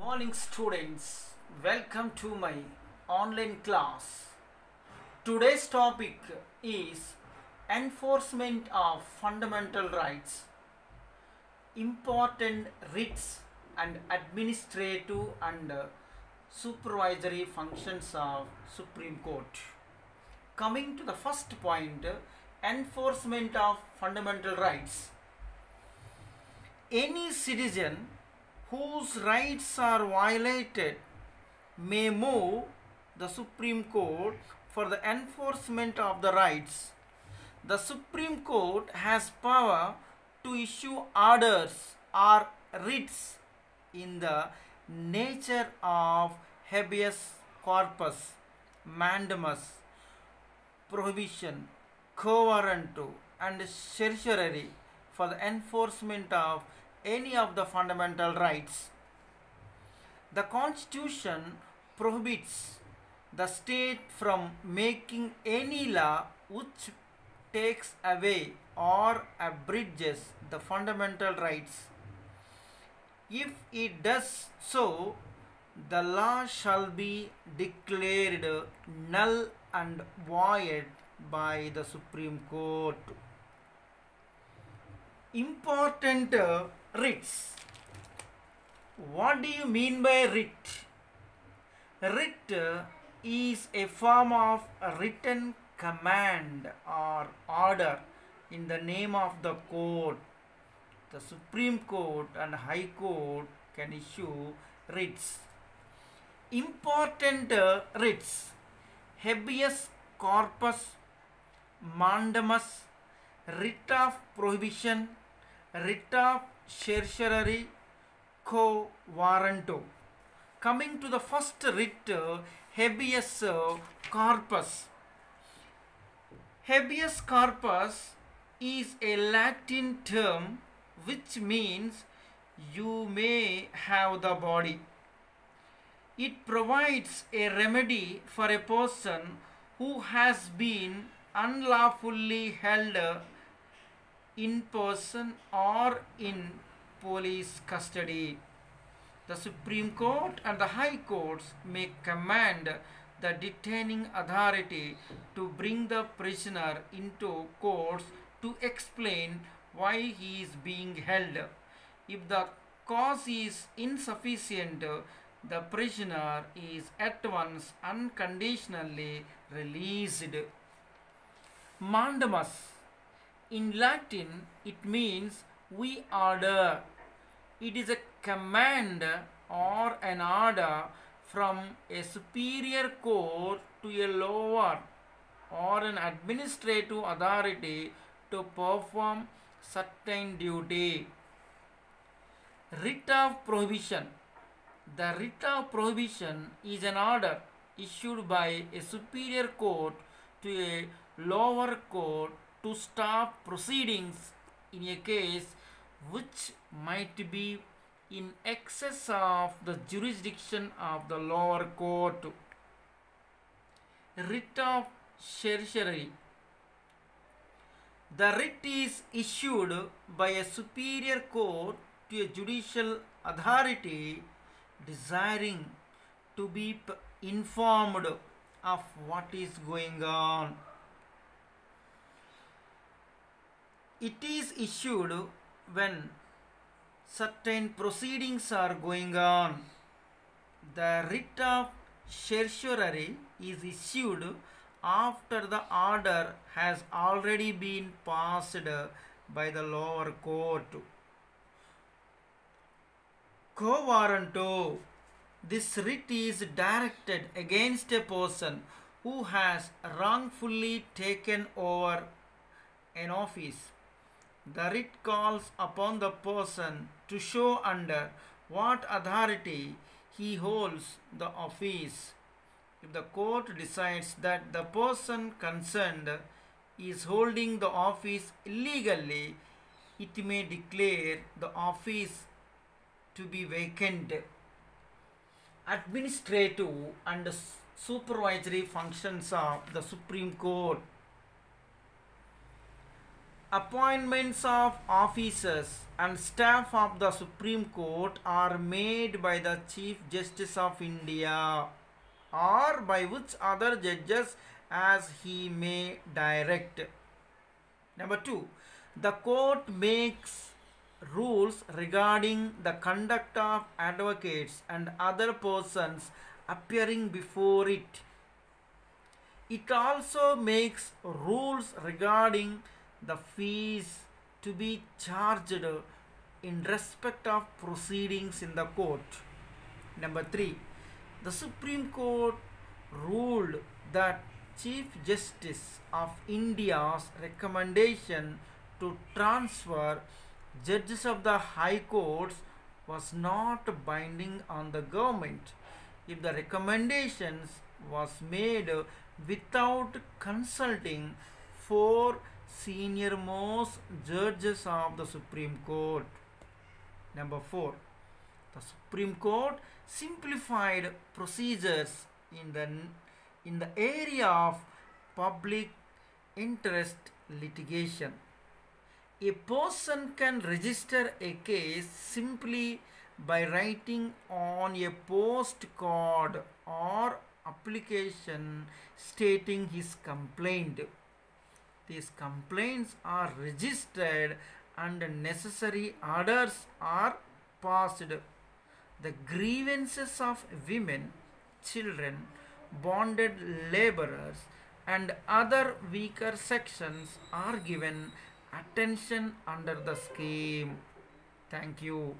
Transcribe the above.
Morning students, welcome to my online class. Today's topic is enforcement of fundamental rights, important writs and administrative and supervisory functions of Supreme Court. Coming to the first point, enforcement of fundamental rights. Any citizen whose rights are violated may move the Supreme Court for the enforcement of the rights. The Supreme Court has power to issue orders or writs in the nature of habeas corpus, mandamus, prohibition, quo warranto, and certiorari for the enforcement of any of the fundamental rights. The Constitution prohibits the state from making any law which takes away or abridges the fundamental rights. If it does so, the law shall be declared null and void by the Supreme Court. Important writs. What do you mean by writ? Writ is a form of a written command or order in the name of the court. The Supreme Court and High Court can issue writs. Important writs. Habeas corpus, mandamus, writ of prohibition, writ of certiorari, quo warranto. Coming to the first writ, habeas corpus. Habeas corpus is a Latin term which means you may have the body. It provides a remedy for a person who has been unlawfully held in person or in police custody. The Supreme Court and the High Courts may command the detaining authority to bring the prisoner into courts to explain why he is being held. If the cause is insufficient, the prisoner is at once unconditionally released. Mandamus. In Latin, it means we order. It is a command or an order from a superior court to a lower or an administrative authority to perform certain duty. Writ of prohibition. The writ of prohibition is an order issued by a superior court to a lower court to stop proceedings in a case which might be in excess of the jurisdiction of the lower court. Writ of certiorari. The writ is issued by a superior court to a judicial authority desiring to be informed of what is going on. It is issued when certain proceedings are going on. The writ of certiorari is issued after the order has already been passed by the lower court. Quo warranto. This writ is directed against a person who has wrongfully taken over an office. The writ calls upon the person to show under what authority he holds the office. If the court decides that the person concerned is holding the office illegally, it may declare the office to be vacant. Administrative and supervisory functions of the Supreme Court. Appointments of officers and staff of the Supreme Court are made by the Chief Justice of India or by which other judges as he may direct. Number 2. The court makes rules regarding the conduct of advocates and other persons appearing before it. It also makes rules regarding the fees to be charged in respect of proceedings in the court. Number 3. The Supreme Court ruled that Chief Justice of India's recommendation to transfer judges of the High Courts was not binding on the government if the recommendations was made without consulting four senior most judges of the Supreme Court. Number 4. The Supreme Court simplified procedures in the area of public interest litigation. A person can register a case simply by writing on a postcard or application stating his complaint. These complaints are registered and necessary orders are passed. The grievances of women, children, bonded laborers and other weaker sections are given attention under the scheme. Thank you.